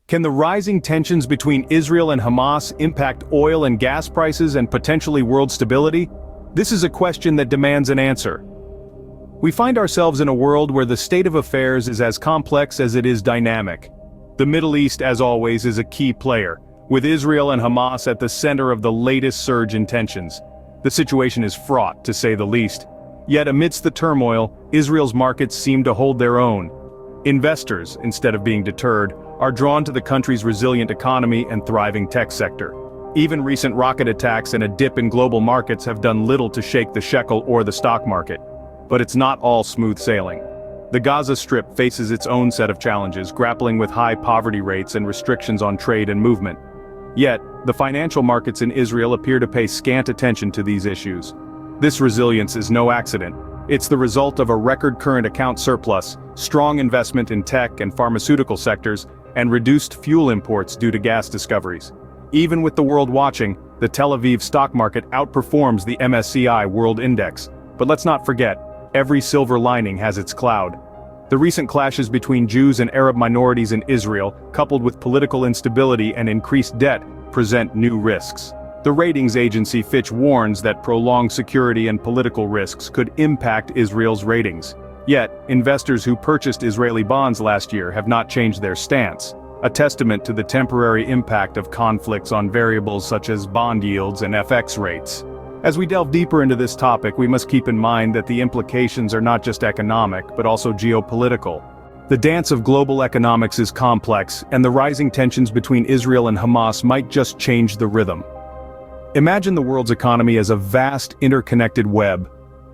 Can the rising tensions between Israel and Hamas impact oil and gas prices and potentially world stability? This is a question that demands an answer. We find ourselves in a world where the state of affairs is as complex as it is dynamic. The Middle East, as always, is a key player, with Israel and Hamas at the center of the latest surge in tensions. The situation is fraught, to say the least. Yet amidst the turmoil, Israel's markets seem to hold their own. Investors, instead of being deterred, are drawn to the country's resilient economy and thriving tech sector. Even recent rocket attacks and a dip in global markets have done little to shake the shekel or the stock market. But it's not all smooth sailing. The Gaza Strip faces its own set of challenges, grappling with high poverty rates and restrictions on trade and movement. Yet, the financial markets in Israel appear to pay scant attention to these issues. This resilience is no accident. It's the result of a record current account surplus, strong investment in tech and pharmaceutical sectors, and reduced fuel imports due to gas discoveries. Even with the world watching, the Tel Aviv stock market outperforms the MSCI World Index. But let's not forget, every silver lining has its cloud. The recent clashes between Jews and Arab minorities in Israel, coupled with political instability and increased debt, present new risks. The ratings agency Fitch warns that prolonged security and political risks could impact Israel's ratings. Yet, investors who purchased Israeli bonds last year have not changed their stance, a testament to the temporary impact of conflicts on variables such as bond yields and FX rates. As we delve deeper into this topic, we must keep in mind that the implications are not just economic, but also geopolitical. The dance of global economics is complex, and the rising tensions between Israel and Hamas might just change the rhythm. Imagine the world's economy as a vast, interconnected web.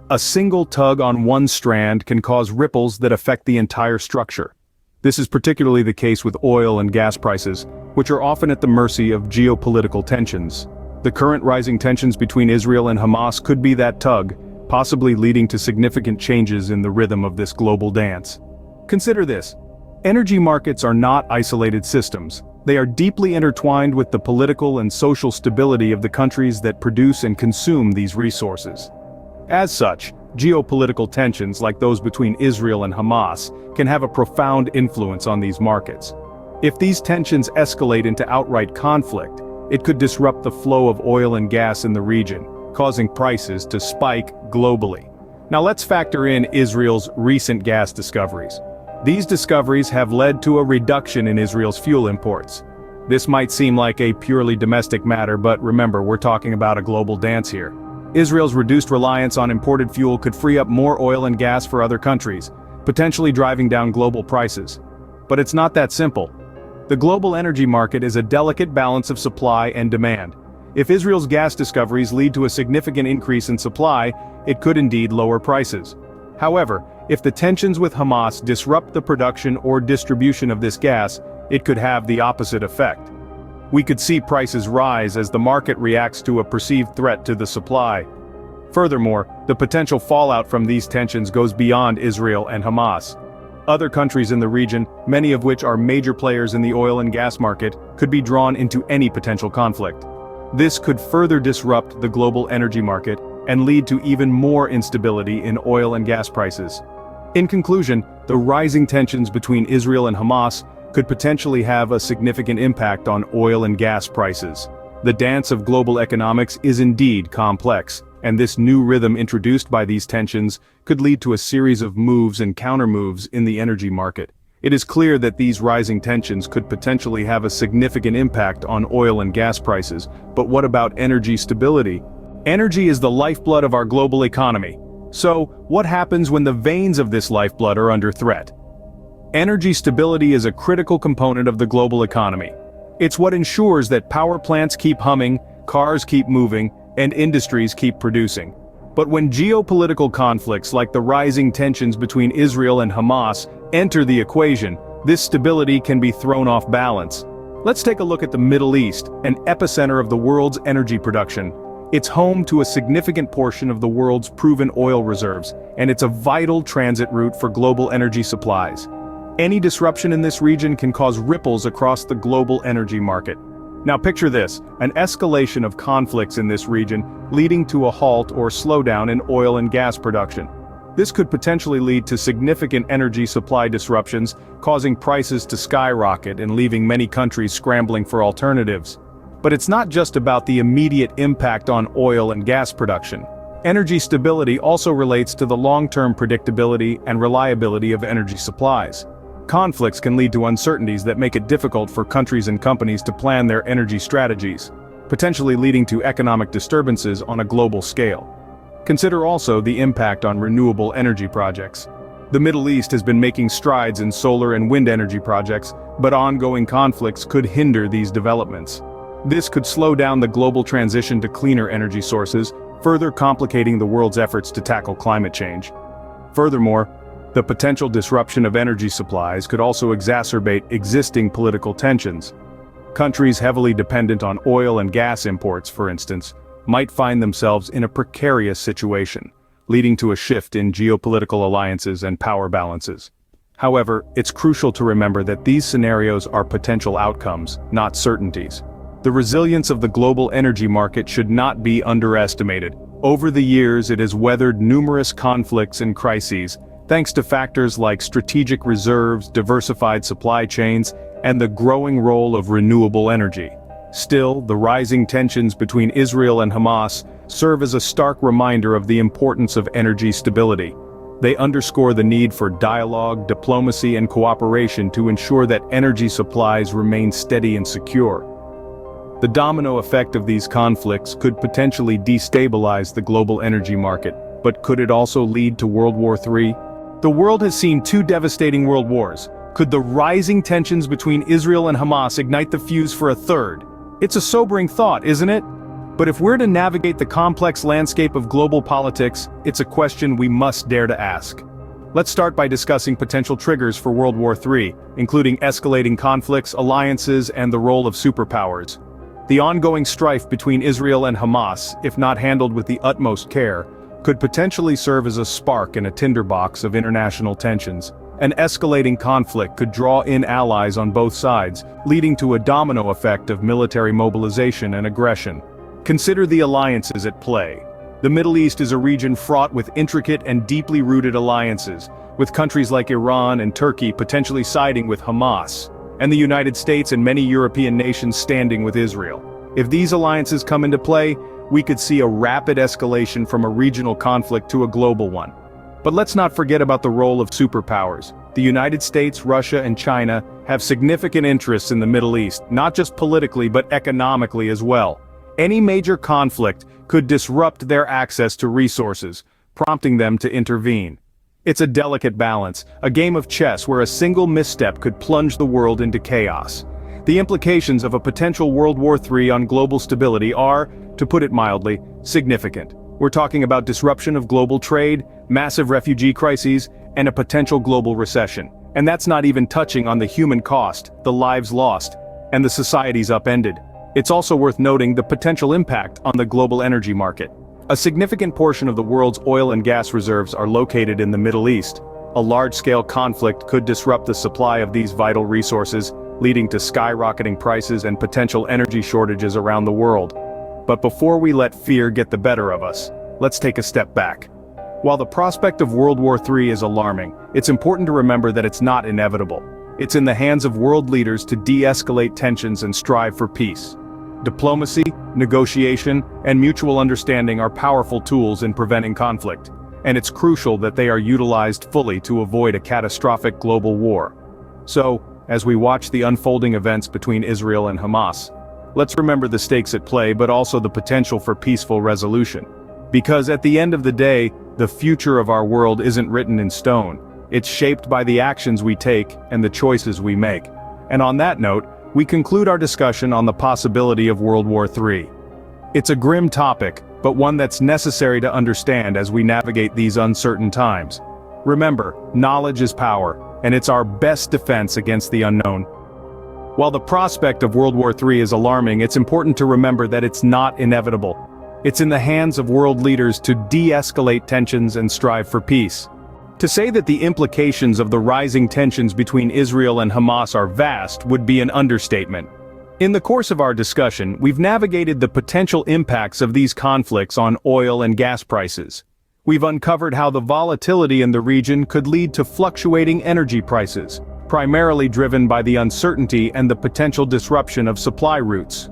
A single tug on one strand can cause ripples that affect the entire structure. This is particularly the case with oil and gas prices, which are often at the mercy of geopolitical tensions. The current rising tensions between Israel and Hamas could be that tug, possibly leading to significant changes in the rhythm of this global dance. Consider this. Energy markets are not isolated systems. They are deeply intertwined with the political and social stability of the countries that produce and consume these resources. As such, geopolitical tensions like those between Israel and Hamas can have a profound influence on these markets. If these tensions escalate into outright conflict, it could disrupt the flow of oil and gas in the region, causing prices to spike globally. Now let's factor in Israel's recent gas discoveries. These discoveries have led to a reduction in Israel's fuel imports. This might seem like a purely domestic matter, but remember, we're talking about a global dance here. Israel's reduced reliance on imported fuel could free up more oil and gas for other countries, potentially driving down global prices. But it's not that simple. The global energy market is a delicate balance of supply and demand. If Israel's gas discoveries lead to a significant increase in supply, it could indeed lower prices. However, if the tensions with Hamas disrupt the production or distribution of this gas, it could have the opposite effect. We could see prices rise as the market reacts to a perceived threat to the supply. Furthermore, the potential fallout from these tensions goes beyond Israel and Hamas. Other countries in the region, many of which are major players in the oil and gas market, could be drawn into any potential conflict. This could further disrupt the global energy market and lead to even more instability in oil and gas prices. In conclusion, the rising tensions between Israel and Hamas could potentially have a significant impact on oil and gas prices. The dance of global economics is indeed complex, and this new rhythm introduced by these tensions could lead to a series of moves and countermoves in the energy market. It is clear that these rising tensions could potentially have a significant impact on oil and gas prices, but what about energy stability? Energy is the lifeblood of our global economy. So, what happens when the veins of this lifeblood are under threat? Energy stability is a critical component of the global economy. It's what ensures that power plants keep humming, cars keep moving, and industries keep producing. But when geopolitical conflicts like the rising tensions between Israel and Hamas enter the equation, this stability can be thrown off balance. Let's take a look at the Middle East, an epicenter of the world's energy production. It's home to a significant portion of the world's proven oil reserves, and it's a vital transit route for global energy supplies. Any disruption in this region can cause ripples across the global energy market. Now picture this, an escalation of conflicts in this region leading to a halt or slowdown in oil and gas production. This could potentially lead to significant energy supply disruptions, causing prices to skyrocket and leaving many countries scrambling for alternatives. But it's not just about the immediate impact on oil and gas production. Energy stability also relates to the long-term predictability and reliability of energy supplies. Conflicts can lead to uncertainties that make it difficult for countries and companies to plan their energy strategies, potentially leading to economic disturbances on a global scale. Consider also the impact on renewable energy projects. The Middle East has been making strides in solar and wind energy projects, but ongoing conflicts could hinder these developments. This could slow down the global transition to cleaner energy sources, further complicating the world's efforts to tackle climate change. Furthermore, the potential disruption of energy supplies could also exacerbate existing political tensions. Countries heavily dependent on oil and gas imports, for instance, might find themselves in a precarious situation, leading to a shift in geopolitical alliances and power balances. However, it's crucial to remember that these scenarios are potential outcomes, not certainties. The resilience of the global energy market should not be underestimated. Over the years, it has weathered numerous conflicts and crises, thanks to factors like strategic reserves, diversified supply chains, and the growing role of renewable energy. Still, the rising tensions between Israel and Hamas serve as a stark reminder of the importance of energy stability. They underscore the need for dialogue, diplomacy, and cooperation to ensure that energy supplies remain steady and secure. The domino effect of these conflicts could potentially destabilize the global energy market, but could it also lead to World War III? The world has seen two devastating world wars. Could the rising tensions between Israel and Hamas ignite the fuse for a third? It's a sobering thought, isn't it? But if we're to navigate the complex landscape of global politics, it's a question we must dare to ask. Let's start by discussing potential triggers for World War III, including escalating conflicts, alliances, and the role of superpowers. The ongoing strife between Israel and Hamas, if not handled with the utmost care, could potentially serve as a spark in a tinderbox of international tensions. An escalating conflict could draw in allies on both sides, leading to a domino effect of military mobilization and aggression. Consider the alliances at play. The Middle East is a region fraught with intricate and deeply rooted alliances, with countries like Iran and Turkey potentially siding with Hamas, and the United States and many European nations standing with Israel. If these alliances come into play, we could see a rapid escalation from a regional conflict to a global one. But let's not forget about the role of superpowers. The United States, Russia, and China have significant interests in the Middle East, not just politically but economically as well. Any major conflict could disrupt their access to resources, prompting them to intervene. It's a delicate balance, a game of chess where a single misstep could plunge the world into chaos. The implications of a potential World War III on global stability are, to put it mildly, significant. We're talking about disruption of global trade, massive refugee crises, and a potential global recession. And that's not even touching on the human cost, the lives lost, and the societies upended. It's also worth noting the potential impact on the global energy market. A significant portion of the world's oil and gas reserves are located in the Middle East. A large-scale conflict could disrupt the supply of these vital resources, leading to skyrocketing prices and potential energy shortages around the world. But before we let fear get the better of us, let's take a step back. While the prospect of World War III is alarming, it's important to remember that it's not inevitable. It's in the hands of world leaders to de-escalate tensions and strive for peace. Diplomacy, negotiation, and mutual understanding are powerful tools in preventing conflict, and it's crucial that they are utilized fully to avoid a catastrophic global war. So, as we watch the unfolding events between Israel and Hamas, let's remember the stakes at play but also the potential for peaceful resolution. Because at the end of the day, the future of our world isn't written in stone. It's shaped by the actions we take and the choices we make. And on that note, we conclude our discussion on the possibility of World War III. It's a grim topic, but one that's necessary to understand as we navigate these uncertain times. Remember, knowledge is power, and it's our best defense against the unknown. While the prospect of World War III is alarming, it's important to remember that it's not inevitable. It's in the hands of world leaders to de-escalate tensions and strive for peace. To say that the implications of the rising tensions between Israel and Hamas are vast would be an understatement. In the course of our discussion, we've navigated the potential impacts of these conflicts on oil and gas prices. We've uncovered how the volatility in the region could lead to fluctuating energy prices, primarily driven by the uncertainty and the potential disruption of supply routes.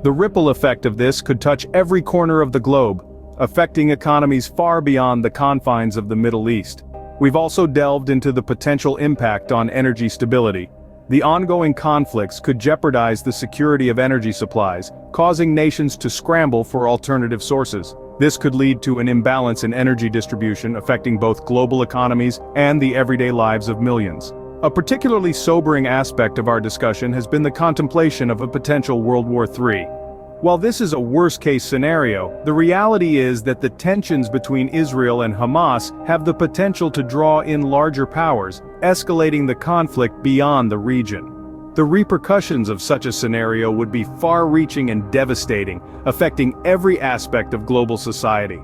The ripple effect of this could touch every corner of the globe, affecting economies far beyond the confines of the Middle East. We've also delved into the potential impact on energy stability. The ongoing conflicts could jeopardize the security of energy supplies, causing nations to scramble for alternative sources. This could lead to an imbalance in energy distribution, affecting both global economies and the everyday lives of millions. A particularly sobering aspect of our discussion has been the contemplation of a potential World War III. While this is a worst-case scenario, the reality is that the tensions between Israel and Hamas have the potential to draw in larger powers, escalating the conflict beyond the region. The repercussions of such a scenario would be far-reaching and devastating, affecting every aspect of global society.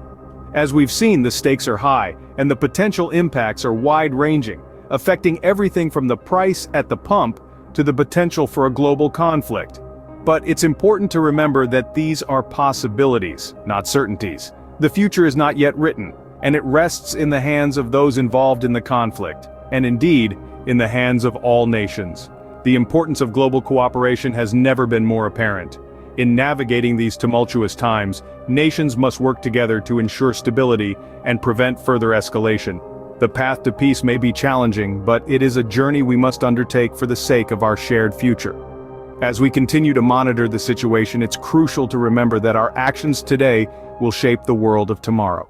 As we've seen, the stakes are high, and the potential impacts are wide-ranging, affecting everything from the price at the pump to the potential for a global conflict. But it's important to remember that these are possibilities, not certainties. The future is not yet written, and it rests in the hands of those involved in the conflict, and indeed, in the hands of all nations. The importance of global cooperation has never been more apparent. In navigating these tumultuous times, nations must work together to ensure stability and prevent further escalation. The path to peace may be challenging, but it is a journey we must undertake for the sake of our shared future. As we continue to monitor the situation, it's crucial to remember that our actions today will shape the world of tomorrow.